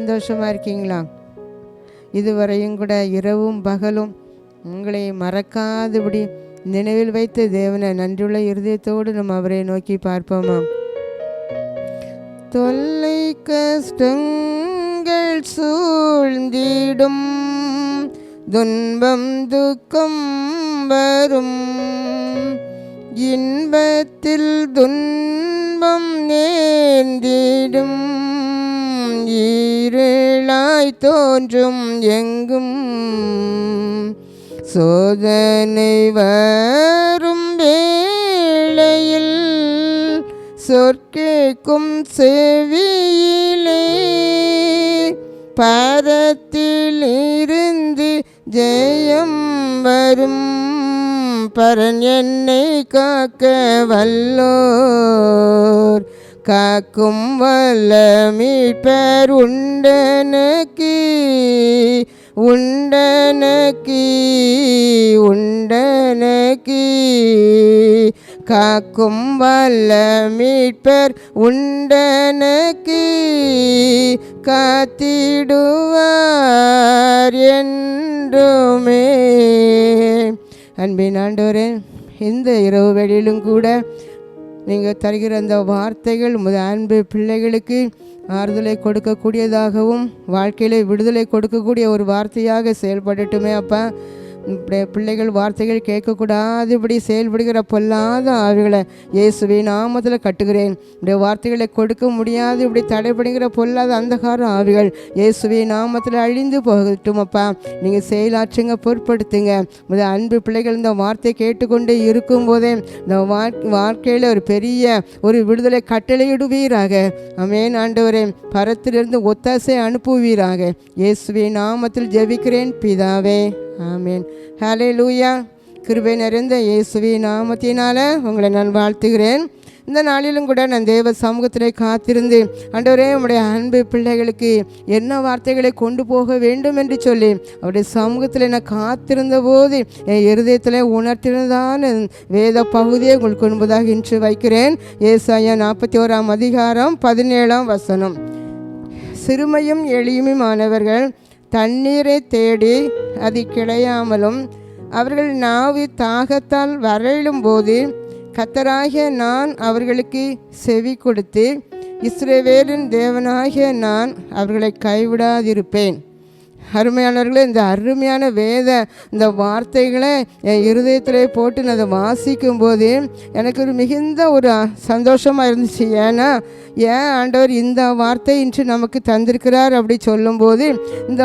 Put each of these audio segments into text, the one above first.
சந்தோஷமாக இருக்கீங்களா? இதுவரையும் கூட இரவும் பகலும் உங்களை மறக்காதபடி நினைவில் வைத்த தேவனை நன்றியுள்ள இருதயத்தோடு நம்ம அவரை நோக்கி பார்ப்போமா? தொல்லை கஷ்டங்கள் சூழ்ந்திடும், துன்பம் துக்கம் வரும், இன்பத்தில் துன்பம் நேர்ந்திடும், இருளாய் தோன்றும் எங்கும், சோதனை வரும் வேளையில் சொற்கேக்கும் செவியிலே, பரத்தில் இருந்து ஜெயம் வரும், பரன் என்னை காக்க வல்லோர், காக்கும் வல்ல மீட்பர் உண்டனக்கு, உண்டனக்கு, உண்டனக்கு, காக்கும் வல்ல மீட்பர் உண்டனக்கு, காத்திடுவார் என்றுமே. அன்பின் ஆண்டவரே, இந்த இரவு வேளையிலும் கூட நீங்கள் தருகிற அந்த வார்த்தைகள் உமது அன்பு பிள்ளைகளுக்கு ஆறுதலை கொடுக்கக்கூடியதாகவும் வாழ்க்கையில் விடுதலை கொடுக்கக்கூடிய ஒரு வார்த்தையாக செயல்படட்டுமே அப்பா. பிள்ளைகள் வார்த்தைகள் கேட்கக்கூடாது இப்படி செயல்படுகிற பொல்லாத ஆவிகளை இயேசுவின் நாமத்தில் கட்டுகிறேன். இப்படி வார்த்தைகளை கொடுக்க முடியாது இப்படி தடைபடுகிற பொல்லாத அந்தகார ஆவிகள் இயேசுவின் நாமத்தில் அழிந்து போகட்டும் அப்பா. நீங்கள் செயலாற்றுங்க, பொருட்படுத்துங்க. இந்த அன்பு பிள்ளைகள் இந்த வார்த்தை கேட்டுக்கொண்டே இருக்கும்போதே இந்த வாழ்க்கையில் ஒரு பெரிய ஒரு விடுதலை கட்டளையிடுவீராக. ஆமென் ஆண்டவரே, பரத்திலிருந்து ஒத்தாசை அனுப்புவீராக. இயேசுவின் நாமத்தில் ஜெபிக்கிறேன் பிதாவே, ஆமேன். ஹல்லேலூயா. கிருபை நிறைந்த இயேசுவின் நாமத்தினால உங்களை நான் வாழ்த்துகிறேன். இந்த நாளிலும் கூட நான் தேவ சமூகத்திலே காத்திருந்து ஆண்டவரே உம்முடைய அன்பு பிள்ளைகளுக்கு என்ன வார்த்தைகளை கொண்டு போக வேண்டும் என்று சொல்லி அவருடைய சமூகத்தில் நான் காத்திருந்த போது என் இருதயத்தில் உணர்த்திருந்தான் வேத பகுதியை உங்களுக்கு என்பதாக இன்று வைக்கிறேன். ஏசாயா 41 அதிகாரம் 17 வசனம். சிறுமையும் எளிமையுமானவர்கள் தண்ணீரை தேடி அது கிடையாமலும் அவர்கள் நாவி தாகத்தால் வறளும் போது கர்த்தராகிய நான் அவர்களுக்கு செவி கொடுத்து இஸ்ரவேலின் தேவனாகிய நான் அவர்களை கைவிடாதிருப்பேன். அருமையானவர்களே, இந்த அருமையான வேத இந்த வார்த்தைகளை என் இருதயத்திலே போட்டு நான் அதை வாசிக்கும் போது எனக்கு ஒரு மிகுந்த ஒரு சந்தோஷமாக இருந்துச்சு. ஏன்னா ஏன் ஆண்டவர் இந்த வார்த்தை இன்று நமக்கு தந்திருக்கிறார் அப்படி சொல்லும்போது இந்த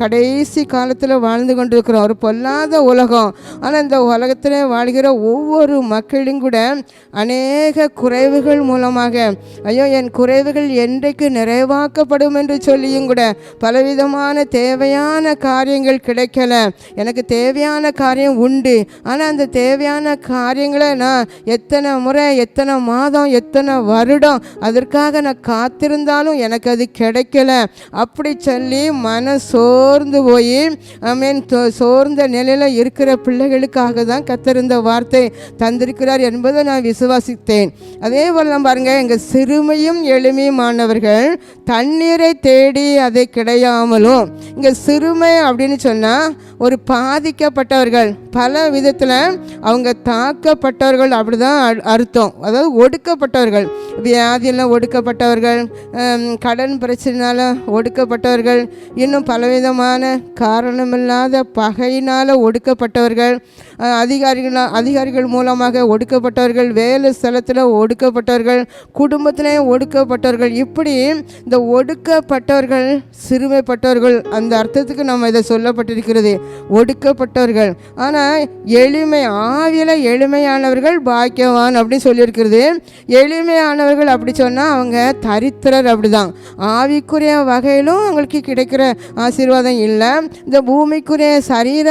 கடைசி காலத்தில் வாழ்ந்து கொண்டிருக்கிறோம், ஒரு பொல்லாத உலகம். ஆனால் இந்த உலகத்தில் வாழ்கிற ஒவ்வொரு மக்களும் கூட அநேக குறைவுகள் மூலமாக ஐயோ என் குறைவுகள் என்றைக்கு நிறைவாக்கப்படும் என்று சொல்லியும் கூட பலவிதமான தேவையான காரியங்கள் கிடைக்கல. எனக்கு தேவையான காரியம் உண்டு, ஆனால் அந்த தேவையான காரியங்களை நான் எத்தனை முறை, எத்தனை மாதம், எத்தனை வருடம் அதற்காக நான் காத்திருந்தாலும் எனக்கு அது கிடைக்கல. அப்படி சொல்லி மன சோர்ந்து போய் சோர்ந்த நிலையில் இருக்கிற பிள்ளைகளுக்காக தான் கர்த்தர் இந்த வார்த்தை தந்திருக்கிறார் என்பதை நான் விசுவாசித்தேன். அதே போல் நான் பாருங்க, எங்கள் சிறுமையும் எளிமையுமானவர்கள் தண்ணீரை தேடி அதை கிடையாமலும். இங்கே சிறுமை அப்படின்னு சொன்னால் ஒரு பாதிக்கப்பட்டவர்கள், பல விதத்தில் அவங்க தாக்கப்பட்டவர்கள் அப்படிதான் அர்த்தம். அதாவது ஒடுக்கப்பட்டவர்கள், வியாதியெல்லாம் ஒடுக்கப்பட்டவர்கள், கடன் பிரச்சனைனால ஒடுக்கப்பட்டவர்கள், இன்னும் பலவிதமான காரணமில்லாத பகையினால் ஒடுக்கப்பட்டவர்கள், அதிகாரிகள் மூலமாக ஒடுக்கப்பட்டவர்கள், வேலை ஸ்தலத்தில் ஒடுக்கப்பட்டவர்கள், குடும்பத்திலேயும் ஒடுக்கப்பட்டவர்கள். இப்படி இந்த ஒடுக்கப்பட்டவர்கள், சிறுமைப்பட்டவர்கள் அந்த அர்த்தத்துக்கு நம்ம இதை சொல்லப்பட்டிருக்கிறது, ஒடுக்கப்பட்டவர்கள். ஆனால் எளிமை, ஆவியில் எளிமையானவர்கள் பாக்கியவான் அப்படின்னு சொல்லியிருக்கிறது. எளிமையானவர்கள் அப்படி சொன்னால் அவங்க தரித்திரர் அப்படிதான். ஆவிக்குரிய வகையிலும் அவங்களுக்கு கிடைக்கிற ஆசீர்வாதம் இல்லை, இந்த பூமிக்குரிய சரீர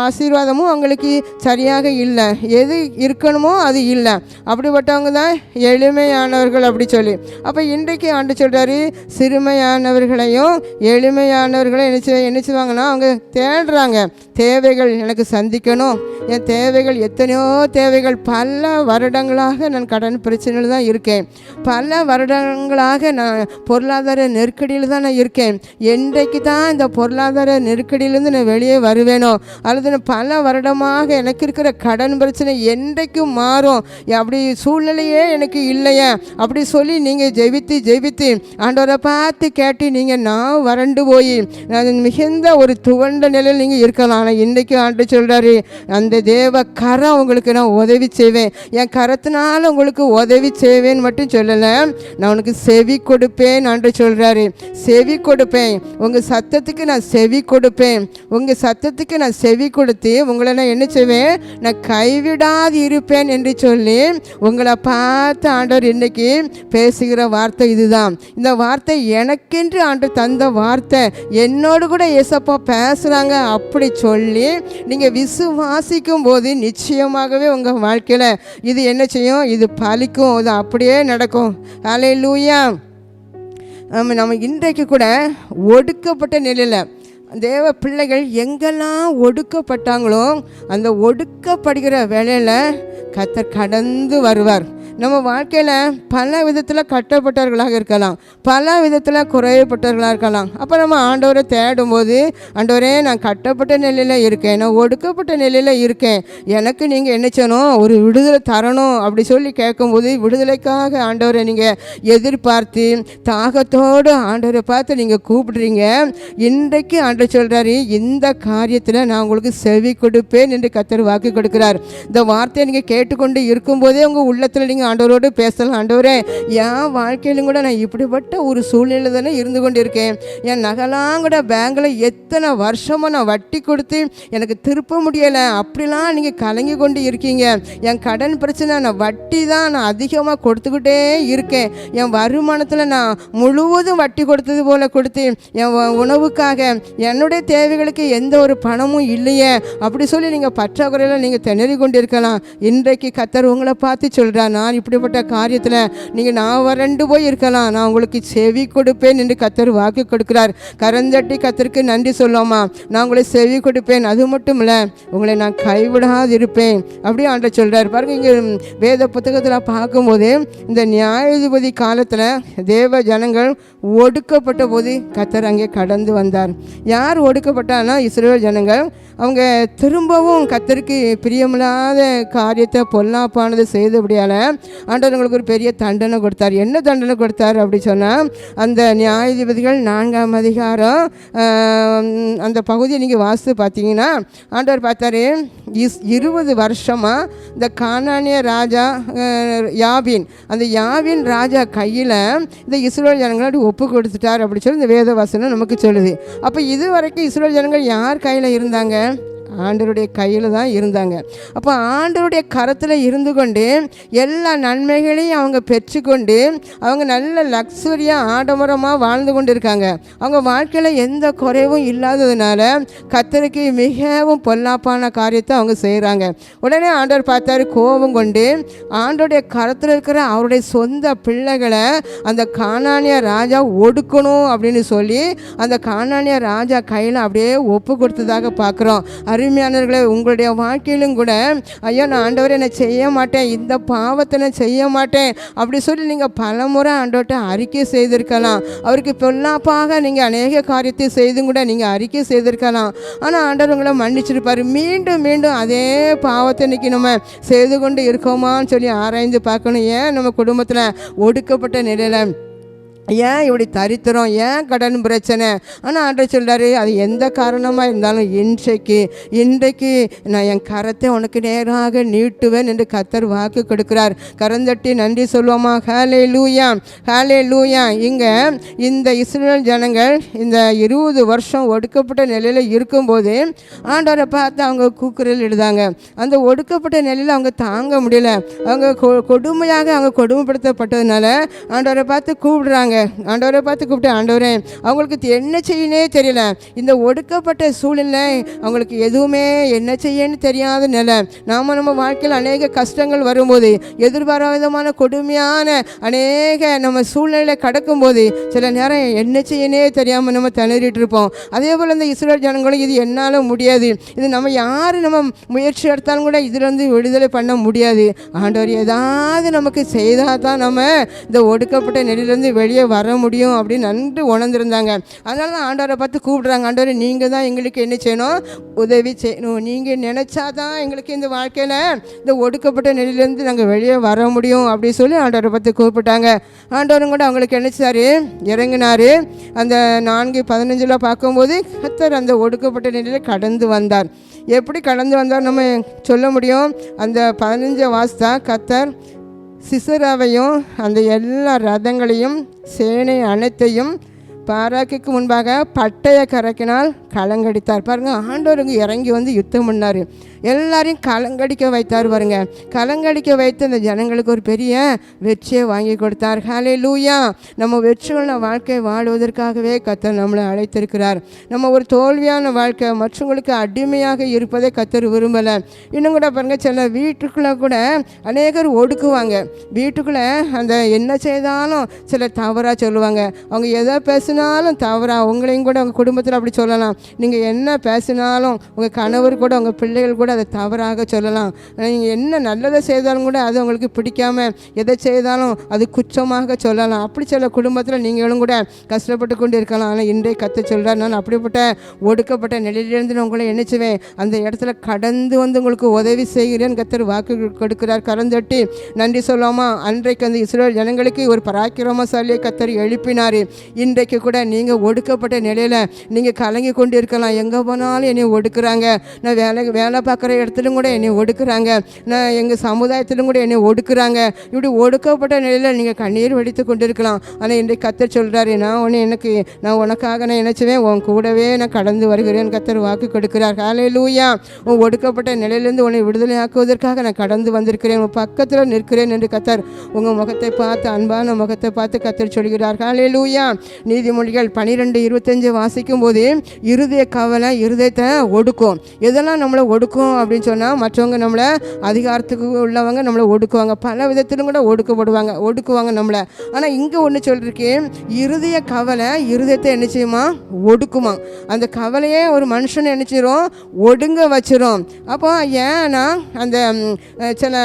ஆசீர்வாதமும் அவங்களுக்கு சரியாக இல்லை. எது இருக்கணுமோ அது இல்லை. அப்படிப்பட்டவங்க தான் எளிமையானவர்கள் அப்படி சொல்லி. அப்போ இன்றைக்கு ஆண்டு சொல்கிறாரு, சிறுமையானவர்களையும் எளிமை அருமையானவர்களை என்ன செய்வாங்கன்னா அவங்க தேடுறாங்க. தேவைகள் எனக்கு சந்திக்கணும், என் தேவைகள் எத்தனையோ தேவைகள். பல வருடங்களாக நான் கடன் பிரச்சனையில் தான் இருக்கேன். பல வருடங்களாக நான் பொருளாதார நெருக்கடியில் தான் நான் இருக்கேன். என்றைக்கு தான் இந்த பொருளாதார நெருக்கடியிலேருந்து நான் வெளியே வருவேனோ, அல்லது நான் பல வருடமாக எனக்கு இருக்கிற கடன் பிரச்சனை என்றைக்கும் மாறும், அப்படி சூழ்நிலையே எனக்கு இல்லையா அப்படி சொல்லி நீங்கள் ஜெபித்து ஆண்டவரை பார்த்து கேட்டு நீங்கள் நான் வறண்டு போய் மிகுந்த ஒரு துவண்ட நிலையில் நீங்கள் இருக்கலாம். ஆனால் இன்றைக்கு ஆண்டவர் சொல்கிறாரு, அந்த தேவ கரம் உங்களுக்கு நான் உதவி செய்வேன், என் கரத்தினால உங்களுக்கு உதவி செய்வேன்னு மட்டும் சொல்லலை, நான் உனக்கு செவி கொடுப்பேன் ஆண்டவர் சொல்கிறாரு. செவி கொடுப்பேன், உங்கள் சத்தத்துக்கு நான் செவி கொடுப்பேன். உங்கள் சத்தத்துக்கு நான் செவி கொடுத்து உங்களை நான் என்ன செய்வேன், நான் கைவிடாது இருப்பேன் என்று சொல்லி உங்களை பார்த்து ஆண்டவர் இன்னைக்கு பேசுகிற வார்த்தை இதுதான். இந்த வார்த்தை எனக்கென்று ஆண்டவர் தந்த வார்த்தை, என்னோடு கூட ஏசப்பா பேசுகிறாங்க அப்படி சொல்லி நீங்கள் விசுவாசிக்கும் போது நிச்சயமாகவே உங்கள் வாழ்க்கையில் இது என்ன செய்யும், இது பலிக்கும், இது அப்படியே நடக்கும். ஹல்லேலூயா. நம்ம இன்றைக்கு கூட ஒடுக்கப்பட்ட நிலையில் தேவ பிள்ளைகள் எங்கெல்லாம் ஒடுக்கப்பட்டாங்களோ அந்த ஒடுக்கப்படுகிற வேளையில் கர்த்தர் கடந்து வருவார். நம்ம வாழ்க்கையில் பல விதத்தில் கட்டப்பட்டவர்களாக இருக்கலாம், பல விதத்தில் குறையப்பட்டவர்களாக இருக்கலாம். அப்போ நம்ம ஆண்டவரை தேடும்போது, ஆண்டவரே நான் கட்டப்பட்ட நிலையில் இருக்கேன், நான் ஒடுக்கப்பட்ட நிலையில் இருக்கேன், எனக்கு நீங்கள் என்ன செய்யணும், ஒரு விடுதலை தரணும் அப்படி சொல்லி கேட்கும்போது விடுதலைக்காக ஆண்டவரை நீங்கள் எதிர்பார்த்து தாகத்தோடு ஆண்டவரை பார்த்து நீங்கள் கூப்பிடுறீங்க. இன்றைக்கு ஆண்டவர் சொல்கிறாரு, இந்த காரியத்தில் நான் உங்களுக்கு செவி கொடுப்பேன் என்று கர்த்தர் வாக்கு கொடுக்கிறார். இந்த வார்த்தையை நீங்கள் கேட்டுக்கொண்டு இருக்கும்போதே உங்கள் உள்ளத்தில் நீங்கள் ஆண்டவரோடு பேசலாம். ஆண்டவரே, என் வாழ்க்கையிலும் கூட நான் இப்படிப்பட்ட ஒரு சூழ்நிலை தானே இருந்து கொண்டு இருக்கேன், என் நகைலாம் கூட பேங்கில் எத்தனை வருஷமாக நான் வட்டி கொடுத்து எனக்கு திருப்ப முடியலை, அப்படிலாம் நீங்கள் கலங்கி கொண்டு இருக்கீங்க. என் கடன் பிரச்சனை, நான் வட்டி தான் நான் அதிகமாக கொடுத்துக்கிட்டே இருக்கேன், என் வருமானத்தில் நான் முழுவதும் வட்டி கொடுத்தது போல் கொடுத்து என் உணவுக்காக என்னுடைய தேவைகளுக்கு எந்த ஒரு பணமும் இல்லையே அப்படி சொல்லி நீங்கள் பற்றாக்குறையில் நீங்கள் திணறி கொண்டு இருக்கலாம். இன்றைக்கு கர்த்தர் உங்களை பார்த்து சொல்கிறார், நான் இப்படிப்பட்ட காரியத்தில் நீங்கள் நான் வறண்டு போய் இருக்கலாம், நான் உங்களுக்கு செவி கொடுப்பேன் என்று கர்த்தர் வாக்கு கொடுக்கிறார். கரந்தட்டி கர்த்தருக்கு நன்றி சொல்லாமா, நான் உங்களை செவி கொடுப்பேன், அது மட்டும் இல்லை உங்களை நான் கைவிடாது இருப்பேன் அப்படி ஆண்டவர் சொல்கிறார். பாருங்கள், இங்கே வேத புத்தகத்தில் பார்க்கும்போது இந்த நியாயாதிபதி காலத்தில் தேவ ஜனங்கள் ஒடுக்கப்பட்ட போது கர்த்தர் அங்கே கடந்து வந்தார். யார் ஒடுக்கப்பட்டான்னா இஸ்ரவேல் ஜனங்கள். அவங்க திரும்பவும் கர்த்தருக்கு பிரியமில்லாத காரியத்தை பொல்லாப்பானது செய்தபடியால் ஆண்டவர் உங்களுக்கு ஒரு பெரிய தண்டனை கொடுத்தார். என்ன தண்டனை கொடுத்தார் அப்படி சொன்னால், அந்த நியாயாதிபதிகள் 4ஆம் அதிகாரம் அந்த பகுதியை நீங்கள் வாசித்து பார்த்தீங்கன்னா ஆண்டவர் பார்த்தாரு, 20 வருஷமாக இந்த கானானிய ராஜா யாபின், அந்த யாபின் ராஜா கையில் இந்த இஸ்ரவேல் ஜனங்களை ஒப்பு கொடுத்துட்டார் அப்படி சொல்லி இந்த வேத வசனம் நமக்கு சொல்லுது. அப்போ இது வரைக்கும் இஸ்ரவேல் ஜனங்கள் யார் கையில் இருந்தாங்க? ஆண்டவருடைய கையில் தான் இருந்தாங்க. அப்போ ஆண்டவருடைய கரத்தில் இருந்து கொண்டு எல்லா நன்மைகளையும் அவங்க பெற்றுக்கொண்டு அவங்க நல்ல லக்ஸரியாக ஆடம்பரமாக வாழ்ந்து கொண்டு இருக்காங்க. அவங்க வாழ்க்கையில் எந்த குறைவும் இல்லாததுனால கர்த்தருக்கு மிகவும் பொல்லாப்பான காரியத்தை அவங்க செய்கிறாங்க. உடனே ஆண்டவர் பார்த்தாரு, கோபம் கொண்டு ஆண்டவருடைய கரத்தில் இருக்கிற அவருடைய சொந்த பிள்ளைகளை அந்த கானானிய ராஜா ஒடுக்கணும் அப்படின்னு சொல்லி அந்த கானானிய ராஜா கையில் அப்படியே ஒப்பு கொடுத்ததாக பார்க்குறோம். அருமையானவர்களே, உங்களுடைய வாழ்க்கையிலும் கூட ஐயா நான் ஆண்டவரை நான் செய்ய மாட்டேன், இந்த பாவத்தை நான் செய்ய மாட்டேன் அப்படி சொல்லி நீங்கள் பலமுறை ஆண்டவர்கிட்ட அறிக்கை செய்திருக்கலாம். அவருக்கு பொல்லாப்பாக நீங்கள் அநேக காரியத்தை செய்தும் கூட நீங்கள் அறிக்கை செய்திருக்கலாம். ஆனால் ஆண்டவர் உங்களை மன்னிச்சிருப்பார். மீண்டும் மீண்டும் அதே பாவத்தை இன்றைக்கி நம்ம செய்து கொண்டு இருக்கோமான்னு சொல்லி ஆராய்ந்து பார்க்கணும். ஏன் நம்ம குடும்பத்தில் ஒடுக்கப்பட்ட நிலையில் ஏன் இப்படி தரித்திரம், ஏன் கடன் பிரச்சனை? ஆனால் ஆண்டவர் சொல்கிறாரு, அது எந்த காரணமாக இருந்தாலும் இன்றைக்கு நான் என் கரத்தை உனக்கு நேராக நீட்டுவேன் என்று கர்த்தர் வாக்கு கொடுக்கிறார். கரந்தட்டி நன்றி சொல்லுவோமா? ஹல்லேலூயா, ஹல்லேலூயா. இங்கே இந்த இஸ்ரவேல் ஜனங்கள் இந்த 20 வருஷம் ஒடுக்கப்பட்ட நிலையில் இருக்கும்போது ஆண்டவரை பார்த்து அவங்க கூக்குரல் இடுதாங்க. அந்த ஒடுக்கப்பட்ட நிலையில் அவங்க தாங்க முடியல, அவங்க கொடுமையாக அவங்க கொடுமைப்படுத்தப்பட்டதுனால ஆண்டவரை பார்த்து கூப்பிடுறாங்க. கூப்பிட்டாங்க. ஆண்டவரை பார்த்து கூப்பிட்டு, ஆண்டவரே அவங்களுக்கு என்ன செய்யனே தெரியல, இந்த ஒடுக்கப்பட்ட சூழ்நிலை அவங்களுக்கு எதுவுமே என்ன செய்யன்னு தெரியாத நிலை. நம்ம வாழ்க்கையில் அநேக கஷ்டங்கள் வரும்போது, எதிர்பாராத விதமான கொடுமையான அநேக நம்ம சூழ்நிலை கடக்கும்போது சில நேரம் என்ன செய்யனே தெரியாமல் நம்ம திணறிட்டு இருப்போம். அதே போல் இந்த இஸ்ரவேல் ஜனங்களும் இது என்னால் முடியாது, இது நம்ம யார் நம்ம முயற்சி எடுத்தாலும் கூட இதிலிருந்து விடுதலை பண்ண முடியாது, ஆண்டவர் ஏதாவது நமக்கு செய்தால் தான் நம்ம இந்த ஒடுக்கப்பட்ட நிலையிலேருந்து வெளியே வர முடியும் அப்படின்னு நன்கு உணர்ந்துருந்தாங்க. அதனால தான் ஆண்டவரை பார்த்து கூப்பிடுறாங்க, ஆண்டவரை நீங்கள் தான் எங்களுக்கு என்ன செய்யணும், உதவி செய்யணும், நீங்கள் நினச்சா தான் எங்களுக்கு இந்த வாழ்க்கையில் இந்த ஒடுக்கப்பட்ட நிலையிலேருந்து நாங்கள் வெளியே வர முடியும் அப்படின்னு சொல்லி ஆண்டவரை பார்த்து கூப்பிட்டாங்க. ஆண்டவரும் கூட அவங்களுக்கு நினச்சார், இறங்கினார். அந்த 4:15 பார்க்கும்போது கர்த்தர் அந்த ஒடுக்கப்பட்ட நிலையில் கடந்து வந்தார். எப்படி கடந்து வந்தார் நம்ம சொல்ல முடியும்? அந்த 15 வாசித்தா, கர்த்தர் சிசராவையும் அந்த எல்லா ரதங்களையும் சேனை அனைத்தையும் பாராக்குக்கு முன்பாக பட்டய கரக்கினால் கலங்கடித்தார். பாருங்கள், ஆண்டவருங்க இறங்கி வந்து யுத்தம் பண்ணார், எல்லாரையும் கலங்கடிக்க வைத்தார். பாருங்க, கலங்கடிக்க வைத்து அந்த ஜனங்களுக்கு ஒரு பெரிய வெற்றியை வாங்கி கொடுத்தார். ஹல்லேலூயா. நம்ம வெற்றியுள்ள வாழ்க்கை வாழ்வதற்காகவே கர்த்தர் நம்மளை அழைத்திருக்கிறார். நம்ம ஒரு தோல்வியான வாழ்க்கை, மற்றவங்களுக்கு அடிமையாக இருப்பதை கர்த்தர் விரும்பலை. இன்னும் கூட பாருங்கள், சில வீட்டுக்குள்ளே கூட அநேகர் ஒடுக்குவாங்க. வீட்டுக்குள்ளே அந்த என்ன செய்தாலும் சில தவறாக சொல்லுவாங்க. அவங்க எதை பேசினாலும் தவறாக, உங்களையும் கூட உங்கள் குடும்பத்தில் அப்படி சொல்லலாம். நீங்கள் என்ன பேசினாலும் உங்கள் கணவர் கூட உங்கள் பிள்ளைகள் கூட அதை தவறாக சொல்லலாம். நீங்கள் என்ன நல்லதை செய்தாலும் கூட அது உங்களுக்கு பிடிக்காமல் எதை செய்தாலும் அது குற்றமாக சொல்லலாம். அப்படி சில குடும்பத்தில் நீங்களும் கூட கஷ்டப்பட்டு கொண்டு இருக்கலாம். ஆனால் இன்றைய கர்த்தர் சொல்கிறார், நான் அப்படிப்பட்ட ஒடுக்கப்பட்ட நிலையிலிருந்து நான் உங்களை நினைச்சுவேன், அந்த இடத்துல கடந்து வந்து உங்களுக்கு உதவி செய்கிறேன் கர்த்தர் வாக்கு கொடுக்கிறார். கரந்தட்டி நன்றி சொல்லாமா. அன்றைக்கு அந்த இஸ்ரவேல் ஜனங்களுக்கு ஒரு பராக்கிரமசாலியை கர்த்தர் எழுப்பினார். இன்றைக்கு கூட நீங்கள் ஒடுக்கப்பட்ட நிலையில் நீங்கள் கலங்கி கொண்டு இருக்கலாம். எங்கே போனாலும் என்னை ஒடுக்குறாங்க, நான் வேலை பார்க்குற இடத்துலையும் கூட என்னை ஒடுக்குறாங்க, நான் எங்கள் சமுதாயத்திலும் கூட என்னை ஒடுக்குறாங்க. இப்படி ஒடுக்கப்பட்ட நிலையில் நீங்கள் கண்ணீர் வடித்து கொண்டு இருக்கலாம். ஆனால் இன்றைக்கு கர்த்தர் சொல்கிறாரு, நான் உனக்காக நான் நினைச்சுவேன், உன் கூடவே நான் கடந்து வருகிறேன் கர்த்தர் வாக்கு கொடுக்கிறார். ஹல்லேலூயா. உன் ஒடுக்கப்பட்ட நிலையிலேருந்து உன்னை விடுதலை ஆக்குவதற்காக நான் கடந்து வந்திருக்கிறேன், உன் பக்கத்தில் நிற்கிறேன் என்று கர்த்தர் உங்கள் முகத்தை பார்த்து, அன்பான முகத்தை பார்த்து கர்த்தர் சொல்கிறார். ஹல்லேலூயா. நீதிமொழிகள் 12:25 வாசிக்கும் போது, இருதய கவலை இருதயத்தை ஒடுக்கும். எதெல்லாம் நம்மளை ஒடுக்கும் அப்படின்னு சொன்னால், மற்றவங்க நம்மளை அதிகாரத்துக்கு உள்ளவங்க நம்மளை ஒடுக்குவாங்க, பல விதத்திலும் கூட ஒடுக்குவாங்க நம்மளை. ஆனால் இங்கே ஒன்று சொல்லியிருக்கேன், இருதய கவலை இருதயத்தை என்ன செய்யுமா, ஒடுக்குமா. அந்த கவலையே ஒரு மனுஷனை என்ன செய்யும், ஒடுங்க வச்சிரும். அப்போ ஏன்னா அந்த சில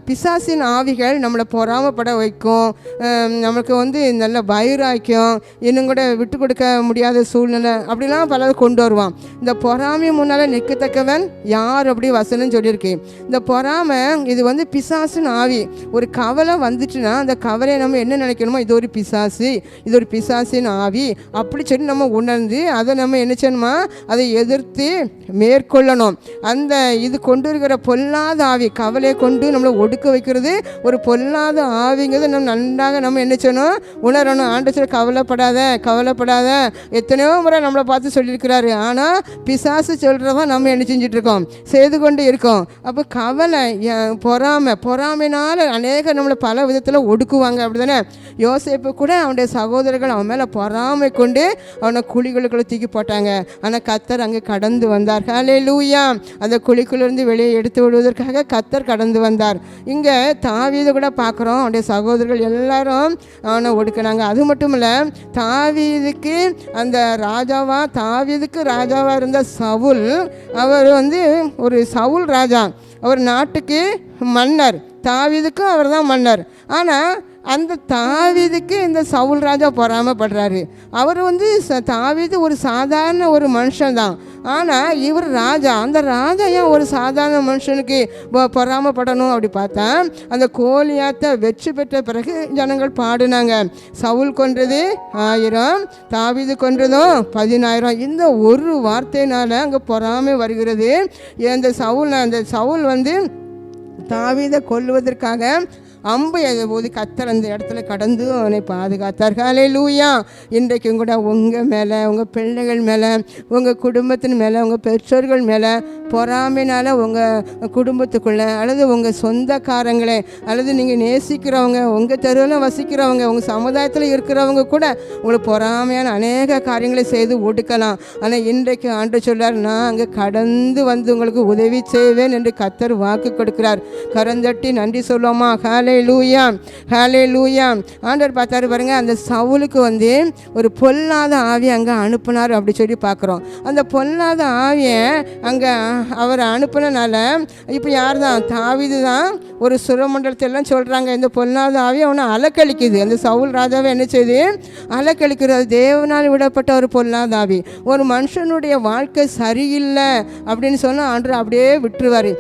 பிசாசின் ஆவிகள் நம்மளை பொறாமப்பட வைக்கும், நம்மளுக்கு வந்து நல்ல வைராக்கியம், இன்னும் கூட விட்டு கொடுக்க முடியாத சூழ்நிலை, அப்படிலாம் பலர் கொண்டு வருவான். இந்த பொறாமை முன்னால் நிற்கத்தக்கவன் யார் அப்படி வசனம் சொல்லியிருக்கேன். இந்த பொறாமை இது வந்து பிசாசுன்னு ஆவி. ஒரு கவலை வந்துச்சுன்னா அந்த கவலையை நம்ம என்ன நினைக்கணுமோ, இது ஒரு பிசாசு, இது ஒரு பிசாசின் ஆவி அப்படி சொல்லி நம்ம உணர்ந்து அதை நம்ம என்ன செய்யணுமா, அதை எதிர்த்து மேற்கொள்ளணும். அந்த இது கொண்டு இருக்கிற பொல்லாத ஆவி, கவலையை கொண்டு நம்மளை ஒடுக்க வைக்கிறது ஒரு பொல்லாத ஆவிங்கிறது நம்ம நன்றாக நம்ம என்ன செய்யணும், உணரணும். ஆண்டவர் கவலைப்படாத எத்தனையோ முறை நம்மளை பார்த்து சொல்லியிருக்கிறாரு. ஆனால் பிசாசு சொல்கிறதான் நம்ம என்ன செஞ்சிட்ருக்கோம், செய்து கொண்டு இருக்கோம். அப்போ கவலை பொறாமைனால் அநேக நம்மளை பல விதத்தில் ஒடுக்குவாங்க, அப்படி தானே. யோசேப்பு கூட அவனுடைய சகோதரர்கள் அவன் மேலே பொறாமை கொண்டு அவனை குழிகளுக்குள்ளே தூக்கி போட்டாங்க. ஆனால் கர்த்தர் அங்கே கடந்து வந்தார். ஹல்லேலூயா. அந்த குழிக்குள்ளிருந்து வெளியே எடுத்து விடுவதற்காக கர்த்தர் கடந்து வந்தார். இங்கே தாவீதை கூட பார்க்குறோம், அவனுடைய சகோதரர்கள் எல்லாரும் அவனை ஒடுக்கினாங்க. அது மட்டும் இல்லை, தாவீதுக்கு ராஜாவாக இருந்த சவுல், அவர் வந்து ஒரு சவுல் ராஜா, அவர் நாட்டுக்கு மன்னர், தாவீதுக்கும் அவர் தான் மன்னர். ஆனால் அந்த தாவீதுக்கு இந்த சவுல் ராஜா பொறாமைப்படுறாரு. அவர் வந்து தாவீது ஒரு சாதாரண ஒரு மனுஷன்தான், ஆனால் இவர் ராஜா. அந்த ராஜா ஏன் ஒரு சாதாரண மனுஷனுக்கு பொறாமைப்படணும் அப்படி பார்த்தா, அந்த கோலியாத்தை வெற்றி பெற்ற பிறகு ஜனங்கள் பாடினாங்க, சவுல் கொன்றது 1000, தாவீது கொன்றதும் 10000. இந்த ஒரு வார்த்தையினால் அங்கே பொறாமை வருகிறது. அந்த சவுல் வந்து தாவீதை கொல்லுவதற்காக அம்பு போது கத்தர் அந்த இடத்துல கடந்து அவனை பாதுகாத்தார். ஹல்லேலூயா. இன்றைக்கும் கூட உங்கள் மேலே, உங்கள் பிள்ளைகள் மேலே, உங்கள் குடும்பத்தின் மேலே, உங்கள் பெற்றோர்கள் மேலே பொறாமையினால் உங்கள் குடும்பத்துக்குள்ளே அல்லது உங்கள் சொந்தக்காரங்களே அல்லது நீங்கள் நேசிக்கிறவங்க, உங்கள் தெருவில் வசிக்கிறவங்க, உங்கள் சமுதாயத்தில் இருக்கிறவங்க கூட உங்களுக்கு பொறாமையான அநேக காரியங்களை செய்து ஒடுக்கலாம். ஆனால் இன்றைக்கு ஆண்டு சொல்றார், நான் அங்கே கடந்து வந்து உங்களுக்கு உதவி செய்வேன் என்று கத்தர் வாக்கு கொடுக்கிறார். கரந்தட்டி நன்றி சொல்லுவோமா? ஹல்லேலூயா, ஹல்லேலூயா. ஆண்டவர் பார்த்தாரு பாருங்க, அந்த சவுலுக்கு வந்து ஒரு பொல்லாத ஆவி அங்கே அனுப்புனார் அப்படி சொல்லி பார்க்குறோம். அந்த பொல்லாத ஆவியை அங்கே அவர் அனுப்புனனால இப்போ யார் தான்? தாவீது தான் ஒரு சுரமண்டலத்தெல்லாம் சொல்கிறாங்க. இந்த பொல்லாத ஆவி அவனை அலக்கழிக்குது. அந்த சவுல் ராஜாவை என்ன செய்து அலக்கழிக்கிறது? தேவனால் விடப்பட்ட ஒரு பொல்லாத ஆவி. ஒரு மனுஷனுடைய வாழ்க்கை சரியில்லை அப்படின்னு சொன்னால் ஆண்டவர் அப்படியே விட்டுருவார்.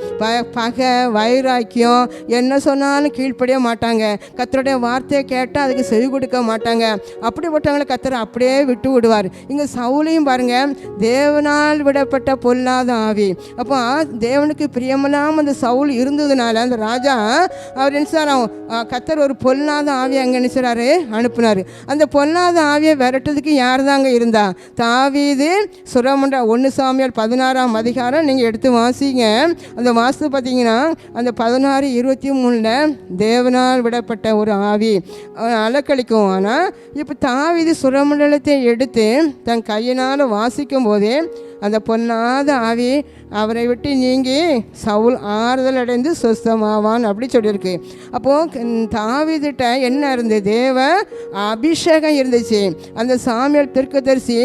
பகை, வைராக்கியம், என்ன சொன்னாலும் கீழ்ப்படிய மாட்டாங்க. கர்த்தருடைய வார்த்தையை கேட்டால் அதுக்கு செவி கொடுக்க மாட்டாங்க. அப்படிப்பட்டவங்களை கர்த்தர் அப்படியே விட்டு விடுவார். இங்கே சவுலையும் பாருங்கள், தேவனால் விடப்பட்ட பொல்லாத ஆவி. அப்போ தேவனுக்கு பிரியமில்லாமல் அந்த சவுல் இருந்ததுனால அந்த ராஜா அவர் என்ன செய்றார்? கர்த்தர் ஒரு பொல்லாத ஆவியை அங்கே என்ன செய்றாரு? அனுப்புனார். அந்த பொல்லாத ஆவியை விரட்டுறதுக்கு யார் தாங்க இருந்தா? தாவீது. சுரமண்ட 1 சாமுவேல் 16ஆம் அதிகாரம் நீங்கள் எடுத்து வாசிங்க. அந்த வாசித்து பார்த்தீங்கன்னா அந்த 16:23 தேவனால் விடப்பட்ட ஒரு ஆவி அலக்களிக்கும். ஆனால் இப்போ தாவீது சுரமண்டலத்தை எடுத்து தன் கையினால் வாசிக்கும் போதே அந்த பொல்லாத ஆவி அவரை விட்டு நீங்கி சவுல் ஆறுதல் அடைந்து சுஸ்தமாவான் அப்படி சொல்லியிருக்கு. அப்போது தாவீதுட்ட என்ன இருந்தது? தேவ அபிஷேகம் இருந்துச்சு. அந்த சாமுவேல் தீர்க்கதரிசி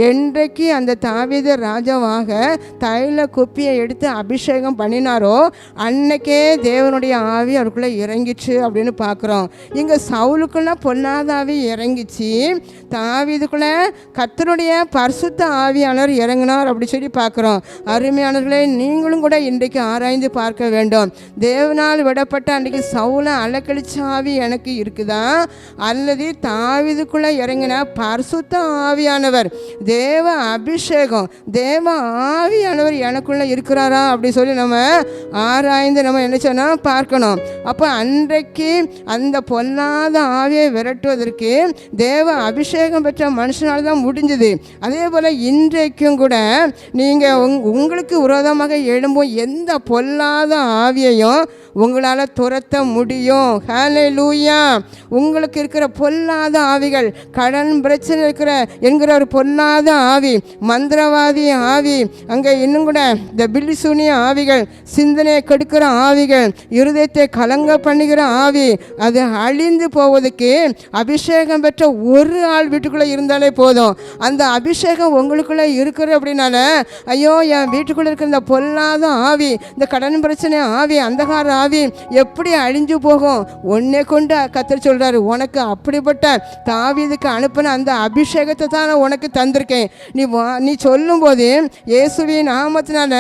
என்றைக்கு அந்த தாவீது ராஜாவாக தைல குப்பியை எடுத்து அபிஷேகம் பண்ணினாரோ அன்னைக்கே தேவனுடைய ஆவி அவருக்குள்ளே இறங்கிச்சு அப்படின்னு பார்க்குறோம். இங்கே சவுலுக்குள்ள பொல்லாத ஆவி இறங்கிச்சு, தாவீதுக்குள்ளே கர்த்தருடைய பரிசுத்த ஆவியானவர் இறங்கினார் அப்படி சொல்லி பார்க்குறோம். அருமையானவர்களே, நீங்களும் கூட இன்றைக்கு ஆராய்ந்து பார்க்க வேண்டும். தேவனால் விடப்பட்ட அன்றைக்கு சவுலை அலக்கழிச்ச ஆவி எனக்கு இருக்குதா, அல்லது தாவீதுக்குள்ளே இறங்கின பரிசுத்த ஆவியானவர், தேவ அபிஷேகம், தேவ ஆவியானவர் எனக்குள்ளே இருக்கிறாரா அப்படி சொல்லி நம்ம ஆராய்ந்து நம்ம என்ன சொன்னால் பார்க்கணும். அப்போ அன்றைக்கு அந்த பொல்லாத ஆவியை விரட்டுவதற்கு தேவ அபிஷேகம் பெற்ற மனுஷனால் தான் முடிஞ்சது. அதே போல் இன்றைக்கும் கூட நீங்கள் உங்களுக்கு விரோதமாக எழும்பும் எந்த பொல்லாத ஆவியையும் உங்களால் துரத்த முடியும். ஹல்லேலூயா. உங்களுக்கு இருக்கிற பொல்லாத ஆவிகள், கடன் பிரச்சனை இருக்கிற என்கிற ஒரு பொல்லாத ஆவி, மந்திரவாதி ஆவி, அங்கே இன்னும் கூட இந்த பில்லிசூனிய ஆவிகள், சிந்தனையை கெடுக்கிற ஆவிகள், இருதயத்தை கலங்க பண்ணுகிற ஆவி, அது அழிந்து போவதுக்கு அபிஷேகம் பெற்ற ஒரு ஆள் வீட்டுக்குள்ளே இருந்தாலே போதும். அந்த அபிஷேகம் உங்களுக்குள்ளே இருக்கிற அப்படின்னால, ஐயோ என் வீட்டுக்குள்ளே இருக்கிற இந்த பொல்லாத ஆவி, இந்த கடன் பிரச்சனை ஆவி, அந்தகார ஆவி எப்படி அழிஞ்சு போகும்? உன்னை கொண்டு கர்த்தர் சொல்றாரு, உனக்கு அப்படிப்பட்ட தாவீதுக்கு அனுப்பின அந்த அபிஷேகத்தை தான் நான் உனக்கு தந்திருக்கேன். நீ சொல்லும் போது இயேசுவின் நாமத்தினால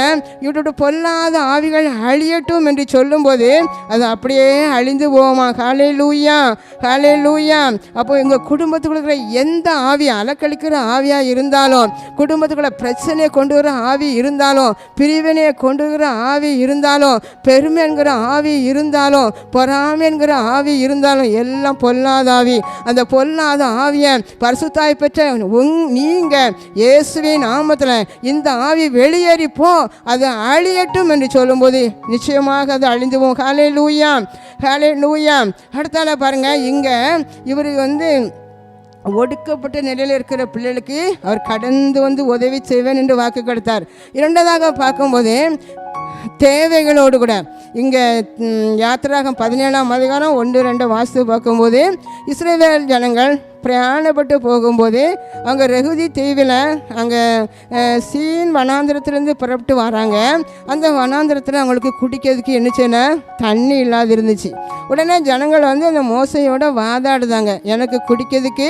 இவருடைய பொல்லாத ஆவிகள் அழியட்டும் என்று சொல்லும் போது அது அப்படியே அழிந்து போகுமா? ஹல்லேலூயா, ஹல்லேலூயா. அப்போ எங்கள் குடும்பத்துக்குள்ள இருக்கிற எந்த ஆவி அலக்கழிக்கிற ஆவியாக இருந்தாலும், குடும்பத்துக்குள்ள பிரச்சனையை கொண்டு வர ஆவி இருந்தாலும், பிரிவினையை கொண்டு வர ஆவி இருந்தாலும், பெருமை என்கிற ஆவி இருந்தாலும், பொறாமை என்கிற ஆவி இருந்தாலும், எல்லாம் பொல்லாத ஆவி. அந்த பொல்லாத ஆவியை பரிசுத்தாய் பெற்ற நீங்கள் இயேசுவின் நாமத்தில் இந்த ஆவி வெளியேறி போ, அது அழியட்டும் என்று சொல்லும்போது நிச்சயமாக அது அழிந்து போகும். ஹல்லேலூயா, ஹல்லேலூயா. அடுத்தால பாருங்க, இங்கே இவர் வந்து ஒடுக்கப்பட்ட நிலையில் இருக்கிற பிள்ளைகளுக்கு அவர் கடந்து வந்து உதவி செய்வேன் என்று வாக்கு கொடுத்தார். இரண்டாவதாக பார்க்கும்போது தேவைகளோடு கூட இங்கே யாத்திராகம் 17ஆம் அதிகாரம் 1-2 வாசித்து பார்க்கும்போது இஸ்ரவேல் ஜனங்கள் பிரயாணப்பட்டு போகும்போது அங்கே ரெகுதி தீவில் அங்கே சீன் வனாந்திரத்திலேருந்து புறப்பட்டு வராங்க. அந்த வனாந்திரத்தில் அவங்களுக்கு குடிக்கிறதுக்கு என்ன செய்யணும்? தண்ணி இல்லாது இருந்துச்சு. உடனே ஜனங்கள் வந்து அந்த மோசையோட வாதாடுதாங்க, எனக்கு குடிக்கிறதுக்கு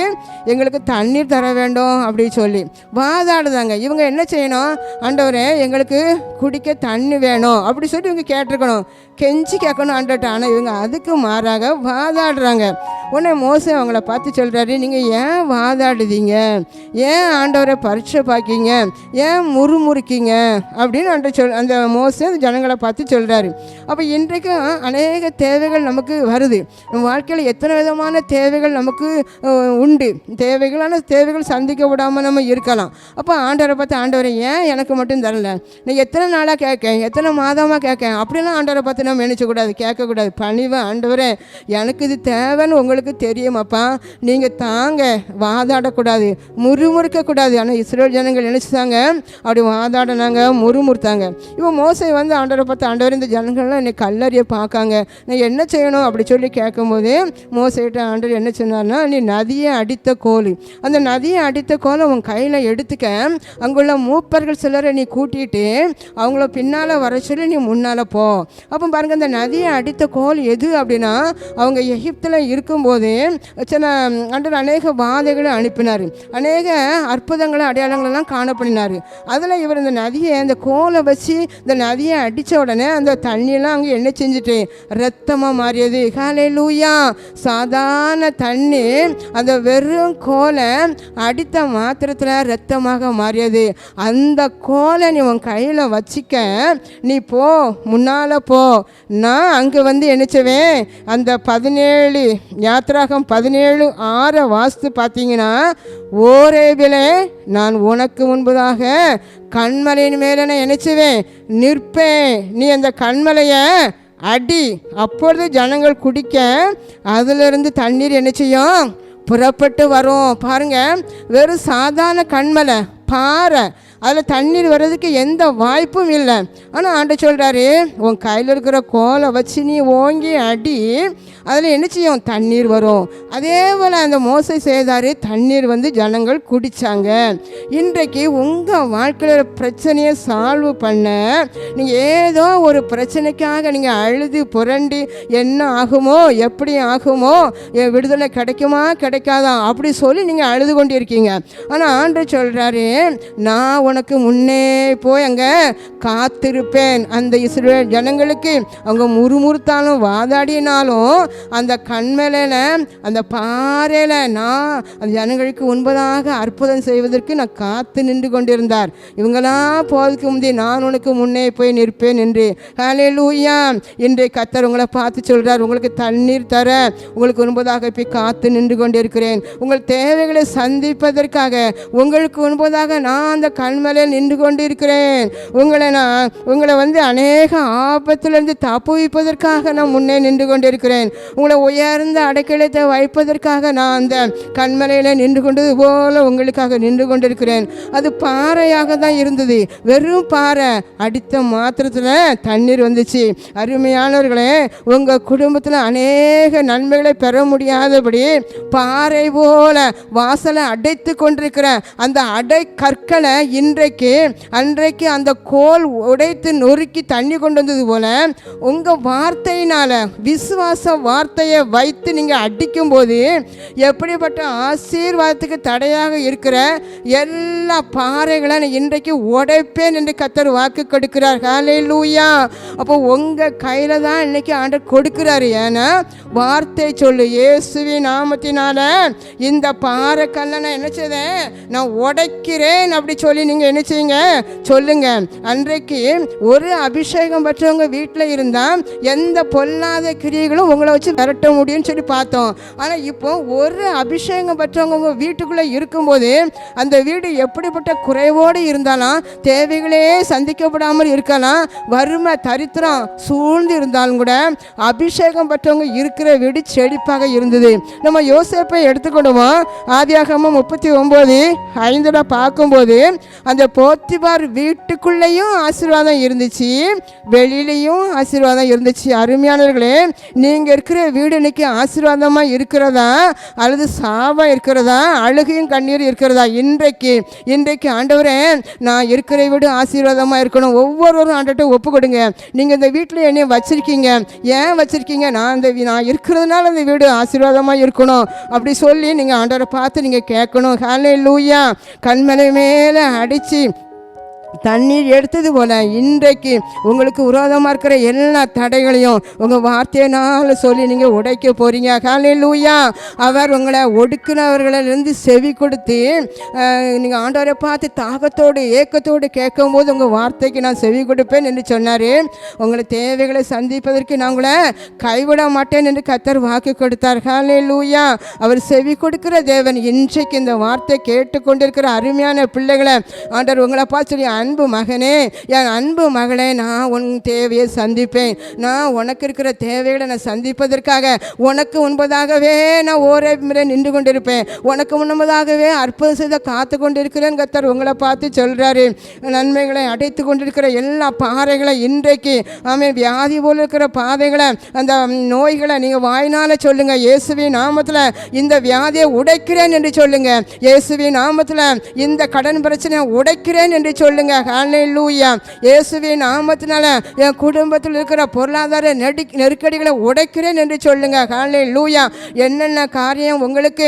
எங்களுக்கு தண்ணீர் தர வேண்டும் அப்படின்னு சொல்லி வாதாடுதாங்க. இவங்க என்ன செய்யணும்? ஆண்டவரே எங்களுக்கு குடிக்க தண்ணி வேணும் அப்படி சொல்லி இவங்க கேட்டிருக்கணும், கெஞ்சி கேட்கணும் ஆண்டவர்கிட்ட. ஆனால் இவங்க அதுக்கு மாறாக வாதாடுறாங்க. உடனே மோசே அவங்கள பார்த்து சொல்கிறாரு, நீங்கள் ஏன் வாதாடுதீங்க, ஏன் ஆண்டவரை பரீட்சை பார்க்கிங்க, ஏன் முறுமுறுக்கிங்க அப்படின்னு அந்த மோசே அந்த ஜனங்களை பார்த்து சொல்கிறாரு. அப்போ இன்றைக்கும் அநேக தேவைகள் நமக்கு வருது. நம்ம வாழ்க்கையில் எத்தனை விதமான தேவைகள் நமக்கு உண்டு. தேவைகள் சந்திக்க விடாமல் நம்ம இருக்கலாம். அப்போ ஆண்டவரை பார்த்து, ஆண்டவரை ஏன் எனக்கு மட்டும் தரல, நான் எத்தனை நாளாக கேட்கேன், எத்தனை மாதமாக கேட்கேன், அப்படிலாம் ஆண்டவரை பார்த்து நம்ம நினைச்சக்கூடாது, கேட்கக்கூடாது. பணிவை, ஆண்டவரே எனக்கு இது தேவைன்னு உங்களுக்கு தெரியுமாப்பா, நீங்கள் தாங்க, வாதாடக்கூடாது, முறுமுறுக்கக்கூடாது. ஆனால் இஸ்ரேல் ஜனங்கள் நினைச்சாங்க, அப்படி வாதாடினாங்க, முறுமுறுத்தாங்க. இப்போ மோசே ஆண்டவரை பார்த்து, ஆண்டவர் இந்த ஜனங்கள்லாம் என்னை கல்லறிய பார்க்காங்க, நான் என்ன செய்யணும் அப்படி சொல்லி கேட்கும்போது மோசேட்ட ஆண்டவர் என்ன சொன்னார்னா, நீ நதியை அடித்த கோல், அந்த நதியை அடித்த கோலை உன் கையில் எடுத்துக்க, அங்குள்ள மூப்பர்கள் சிலரை நீ கூட்டிகிட்டு அவங்கள பின்னால் வர சொல்லி நீ முன்னால் போ. அப்போ பாருங்கள், அந்த நதியை அடித்த கோல் எது அப்படின்னா, அவங்க எகிப்தில் இருக்கும்போது ஆண்டவர் அநேக வாதைகளை அனுப்பினார், அநேக அற்புதங்களை அடையாளங்களெல்லாம் காணப்படினார். அதில் இவர் இந்த நதியை, அந்த கோலை வச்சு இந்த நதியை அடித்த உடனே அந்த தண்ணியெல்லாம் அங்கே என்ன செஞ்சுட்டு ரத்தமாக மாறியது. ஹல்லேலூயா. சாதாரண தண்ணி அந்த வெறும் கோலை அடித்த மாத்திரத்தில் ரத்தமாக மாறியது. அந்த கோலை நீ உன் கையில் வச்சிக்க, நீ போ, முன்னால் போ, நான் அங்கே என்னச்சுவேன். அந்த 17 யாத்திராகம் 17:6 வாஸ்து பார்த்தீங்கன்னா, ஓரேபிலே நான் உனக்கு முன்பதாக கண்மலையின் மேலே நான் நினைச்சுவேன் நிற்பேன், நீ அந்த கண்மலையை அடி, அப்பொழுது ஜனங்கள் குடிக்க அதிலிருந்து தண்ணீர் என்ன செய்யும், புறப்பட்டு வரும். பாருங்கள், வெறும் சாதாரண கண்மலை, பாறை, அதில் தண்ணீர் வர்றதுக்கு எந்த வாய்ப்பும் இல்லை. ஆனால் ஆண்டவர் சொல்கிறாரு, உன் கையில் இருக்கிற கோலை வச்சு நீ ஓங்கி அடி, அதில் என்ன செய்யும், தண்ணீர் வரும். அதே போல் அந்த மோசே செய்தார், தண்ணீர் ஜனங்கள் குடித்தாங்க. இன்றைக்கு உங்கள் வாழ்க்கையில் பிரச்சனையை சால்வ் பண்ண, நீங்கள் ஏதோ ஒரு பிரச்சனைக்காக நீங்கள் அழுது புரண்டு என்ன ஆகுமோ, எப்படி ஆகுமோ, என் விடுதலை கிடைக்குமா கிடைக்காதா அப்படி சொல்லி நீங்கள் அழுது கொண்டு இருக்கீங்க. ஆனால் ஆண்டவர் சொல்கிறாரு, நான் உனக்கு முன்னே போய் அங்கே காத்திருப்பேன். அந்த இஸ்ரவேல் ஜனங்களுக்கு அவங்க முறுமுறுத்தாலும் வாதாடினாலும் அந்த கண்மலையில், அந்த பாறையில் நான் அந்த ஜனங்களுக்கு முன்பதாக அற்புதம் செய்வதற்கு நான் காத்து நின்று கொண்டிருந்தார். இவங்களாம் போவதுக்கு முந்தைய நான் உனக்கு முன்னே போய் நிற்பேன் என்று. ஹல்லேலூயா. இன்றைய கர்த்தர் உங்களை பார்த்து சொல்கிறார், உங்களுக்கு தண்ணீர் தர உங்களுக்கு முன்பதாக போய் காத்து நின்று கொண்டிருக்கிறேன். உங்கள் தேவைகளை சந்திப்பதற்காக உங்களுக்கு முன்பதாக நான் அந்த கண்மலையில் நின்று கொண்டிருக்கிறேன். உங்களை அநேக ஆபத்திலிருந்து தப்புவிப்பதற்காக நான் முன்னே நின்று கொண்டிருக்கிறேன். உங்களை உயர்ந்த அடைக்கலத்தை வைப்பதற்காக நான் அந்த கண்மலையில் நின்று கொண்டது போல உங்களுக்காக நின்று கொண்டிருக்கிறேன். அது பாறையாக தான் இருந்தது, வெறும் பாறை, அடித்த மாத்திரத்தில் தண்ணீர் வந்துச்சு. அருமையானவர்களே, உங்கள் குடும்பத்தில் அநேக நன்மைகளை பெற முடியாதபடி பாறை போல வாசலை அடைத்து கொண்டிருக்கிற அந்த அடை கற்களை அன்றைக்கு அந்த கோல் உடைத்து நொறுக்கி தண்ணி கொண்டு வந்தது போல உங்கள் வார்த்தையினால், விசுவாச வார்த்தையை வைத்து நீங்கள் அடிக்கும்போது எப்படிப்பட்ட ஆசீர்வாதத்துக்கு தடையாக இருக்கிற எல்லா பாறைகளை இன்றைக்கு உடைப்பேன் என்று கர்த்தர் வாக்கு கொடுக்கிறார். ஹல்லேலூயா. அப்போ உங்கள் கையில் தான் இன்னைக்கு ஆண்டவர் கொடுக்கிறாரு. ஏன்னா வார்த்தை சொல்லு, இயேசுவின் நாமத்தினால இந்த பாறை கல்லை நான் என்ன செய்தேன், நான் உடைக்கிறேன் அப்படி சொல்லி நீங்கள் என்ன செய்யுங்க, சொல்லுங்க. அன்றைக்கு ஒரு அபிஷேகம் பெற்றவங்க வீட்டில் இருந்தால் எந்த பொல்லாத கிரியைகளும் உங்களை வச்சு விரட்ட முடியும்னு சொல்லி பார்த்தோம். ஆனால் இப்போ ஒரு அபிஷேகம் பெற்றவங்க உங்கள் வீட்டுக்குள்ளே இருக்கும்போது அந்த வீடு எப்படிப்பட்ட குறைவோடு இருந்தாலும், தேவைகளே சந்திக்கப்படாமல் இருக்கலாம், வறுமை தரித்திரம் சூழ்ந்து இருந்தாலும் கூட அபிஷேகம் பெற்றவங்க இருக்கிற வீடு செழிப்பாக இருந்தது. நம்ம யோசேப்பை எடுத்துக்கொள்வோம். ஆதியாகமம் 39:5 பார்க்கும்போது அந்த போத்திபார் வீட்டுக்குள்ளேயும் ஆசீர்வாதம் இருந்துச்சு, வெளியிலையும் ஆசீர்வாதம் இருந்துச்சு. அருமையானவர்களே, நீங்கள் இருக்கிற வீடு இன்னைக்கு ஆசீர்வாதமாக இருக்கிறதா அல்லது சாபம் இருக்கிறதா, அழுகையும் கண்ணீரும் இருக்கிறதா? இன்றைக்கு ஆண்டவரே, நான் இருக்கிற வீடு ஆசீர்வாதமாக இருக்கணும். ஒவ்வொருவரும் ஆண்டவர்கிட்ட ஒப்பு கொடுங்க. நீங்கள் இந்த வீட்டில் என்னைய வச்சிருக்கீங்க, ஏன் வச்சிருக்கீங்க, நான் இருக்கிறதுனால இந்த வீடு ஆசீர்வாதமாக இருக்கணும் அப்படி சொல்லி நீங்கள் ஆண்டவரை பார்த்து நீங்கள் கேட்கணும். ஹல்லேலூயா. கண்மலை மேலே அடித்து தண்ணீர் எடுத்தது போல இன்றைக்கு உங்களுக்கு விரோதமாக இருக்கிற எல்லா தடைகளையும் உங்கள் வார்த்தையினால் சொல்லி நீங்கள் உடைக்க போகிறீங்க. ஹல்லேலூயா. அவர் உங்களை ஒடுக்கினவர்களிலிருந்து செவி கொடுத்து நீங்கள் ஆண்டவரை பார்த்து தாகத்தோடு ஏக்கத்தோடு கேட்கும்போது உங்கள் வார்த்தைக்கு நான் செவி கொடுப்பேன் என்று சொன்னார். உங்களை தேவைகளை சந்திப்பதற்கு நான் உங்களை கைவிட மாட்டேன் என்று கர்த்தர் வாக்கு கொடுத்தார். ஹல்லேலூயா. அவர் செவி கொடுக்கிற தேவன். இன்றைக்கு இந்த வார்த்தை கேட்டுக்கொண்டிருக்கிற அருமையான பிள்ளைகளை ஆண்டவர் உங்களை பார்த்து சொல்லி, அன்பு மகனே, என் அன்பு மகளே, நான் உன் தேவையை சந்திப்பேன். நான் உனக்கு இருக்கிற தேவைகளை நான் சந்திப்பதற்காக உனக்கு முன்பதாகவே நான் ஓரே முறை நின்று கொண்டிருப்பேன். உனக்கு முன்பதாகவே அற்புதம் செய்த காத்து கொண்டிருக்கிறேன் கர்த்தர் உங்களை பார்த்து சொல்கிறாரு. நன்மைகளை அடைத்து கொண்டிருக்கிற எல்லா பாறைகளை இன்றைக்கு வியாதி போல் இருக்கிற பாதைகளை அந்த நோய்களை நீங்கள் வாயினால் சொல்லுங்கள். இயேசுவின் நாமத்தில் இந்த வியாதியை உடைக்கிறேன் என்று சொல்லுங்கள். இயேசுவின் நாமத்தில் இந்த கடன் பிரச்சனையை உடைக்கிறேன் என்று சொல்லுங்கள். ஹல்லேலூயா. இயேசுவின் நாமத்தினால என் குடும்பத்தில் இருக்கிற பொருளாதார நெருக்கடிகளை உடைக்கிறேன் என்று சொல்லுங்க. ஹல்லேலூயா. என்னென்ன காரியம் உங்களுக்கு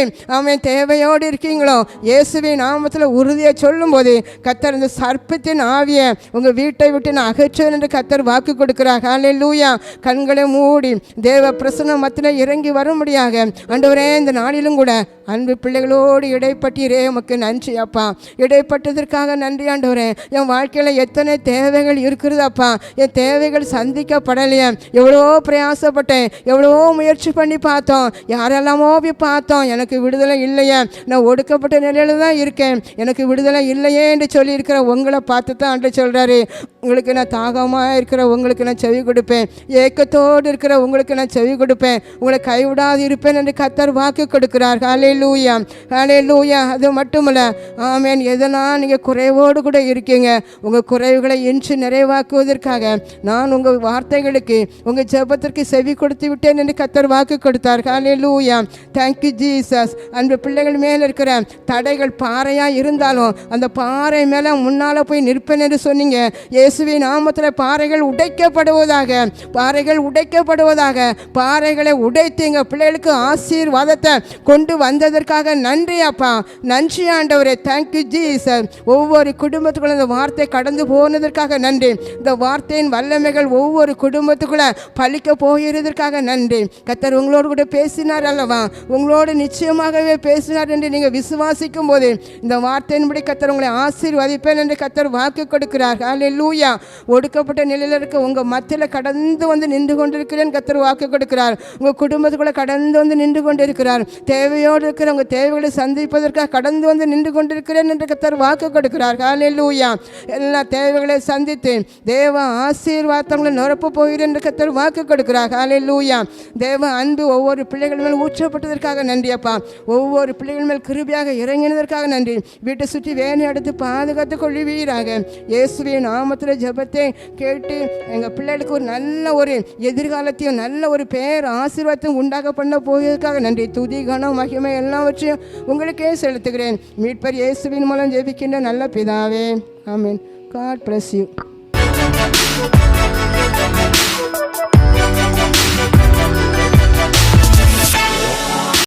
தேவையோடு இருக்கீங்களோ இயேசுவின் நாமத்தில் உறுதியை சொல்லும்போது கர்த்தர் இந்த சர்ப்பத்தின் ஆவியை உங்கள் வீட்டை விட்டு நான் அகற்றுவேன் என்று கர்த்தர் வாக்கு கொடுக்கிறார். ஹல்லேலூயா. கண்களை மூடி தேவ பிரசன்னம் மத்தியில் இறங்கி வரும்படியாக ஆண்டவரே இந்த நாளிலும் கூட அன்பு பிள்ளைகளோடு இடைப்பட்டீரே, உமக்கு நன்றி அப்பா. இடைப்பட்டதற்காக நன்றி ஆண்டவரே. என் வாழ்க்கையில் எத்தனை தேவைகள் இருக்கிறது அப்பா. என் தேவைகள் சந்திக்கப்படலையே. எவ்வளோ பிரயாசப்பட்டேன், எவ்வளோ முயற்சி பண்ணி பார்த்தோம், யாரெல்லாமோ போய் பார்த்தோம், எனக்கு விடுதலை இல்லையே, நான் ஒடுக்கப்பட்ட நிலையில தான் இருக்கேன், எனக்கு விடுதலை இல்லையே என்று சொல்லியிருக்கிற உங்களை பார்த்து தான் அன்று சொல்கிறாரு. உங்களுக்கு நான் தாகமாக இருக்கிற உங்களுக்கு நான் செவி கொடுப்பேன், ஏக்கத்தோடு இருக்கிற உங்களுக்கு நான் செவி கொடுப்பேன், உங்களை கைவிடாது இருப்பேன் என்று கர்த்தர் வாக்கு கொடுக்கிறார். ஹல்லேலூயா. ஹல்லேலூயா. அது மட்டுமல்ல, ஆமென். எதனால் நீங்கள் குறைவோடு கூட இருக்கீங்க, உங்கள் குறைவுகளை இன்று நிறைவாக்குவதற்காக நான் உங்கள் வார்த்தைகளுக்கு உங்கள் ஜெபத்திற்கு செவி கொடுத்து விட்டேன் என்று கர்த்தர் வாக்கு கொடுத்தார். ஹல்லேலூயா. Thank you Jesus. அன்பு பிள்ளைகள் மேலே இருக்கிற தடைகள் பாறையாக இருந்தாலும் அந்த பாறை மேலே முன்னால் போய் நிற்பேன் என்று சொன்னீங்க. இயேசுவின் நாமத்தில் பாறைகள் உடைக்கப்படுவதாக, பாறைகள் உடைக்கப்படுவதாக. பாறைகளை உடைத்து எங்கள் பிள்ளைகளுக்கு ஆசீர்வாதத்தை கொண்டு வந்ததற்காக நன்றி அப்பா. நன்றி ஆண்டவரே. Thank you Jesus. ஒவ்வொரு குடும்பத்துக்குள்ள இந்த வார்த்தை கடந்து போனதற்காக நன்றி. இந்த வார்த்தையின் வல்லமைகள் ஒவ்வொரு குடும்பத்துக்குள்ள பலிக்க போகிறதற்காக நன்றி. கர்த்தர் உங்களோடு கூட பேசினார் அல்லவா, உங்களோடு நிச்சயமாகவே பேசினார் என்று நீங்கள் விசுவாசிக்கும் போது இந்த வார்த்தையின்படி கர்த்தர் உங்களை ஆசீர்வதிப்பேன் என்று கர்த்தர் வாக்கு கொடுக்கிறார். ஹல்லேலூயா. ஒடுக்கப்பட்ட நிலையில் இருக்க உங்கள் மத்தியில் கடந்து வந்து நின்று கொண்டிருக்கிறேன் கர்த்தர் வாக்கு கொடுக்கிறார். உங்கள் குடும்பத்துக்குள்ள கடந்து வந்து நின்று கொண்டிருக்கிறார். தேவையோடு இருக்கிற உங்கள் தேவைகளை சந்திப்பதற்காக கடந்து வந்து நின்று கொண்டிருக்கிறேன் என்று கர்த்தர் வாக்கு கொடுக்கிறார். ஹல்லேலூயா. எல்லா தேவைகளை சந்தித்து தேவ ஆசீர்வாதங்களை நிரப்ப போகிறேன் என்று கர்த்தர் வாக்கு கொடுக்கிறார். ஹல்லேலூயா. தேவ அன்பு ஒவ்வொரு பிள்ளைகள் மேல் ஊற்றப்பட்டதற்காக நன்றி அப்பா. ஒவ்வொரு பிள்ளைகள் மேல் கிருபையாக இறங்கினதற்காக நன்றி. வீட்டை சுற்றி வேணி எடுத்து பாதுகாத்துக் கொள்வீராக. இயேசுவின் நாமத்தில் ஜெபத்தை கேட்டு எங்கள் பிள்ளைகளுக்கு ஒரு நல்ல ஒரு எதிர்காலத்தையும் நல்ல ஒரு பேர் ஆசீர்வாதத்தையும் உண்டாக பண்ண போவதற்காக நன்றி. துதி கனம் மகிமை எல்லாவற்றையும் உங்களுக்கே செலுத்துகிறேன். மீட்பர் இயேசுவின் மூலம் ஜெபிக்கின்ற நல்ல பிதாவே, ஆமென். God bless you.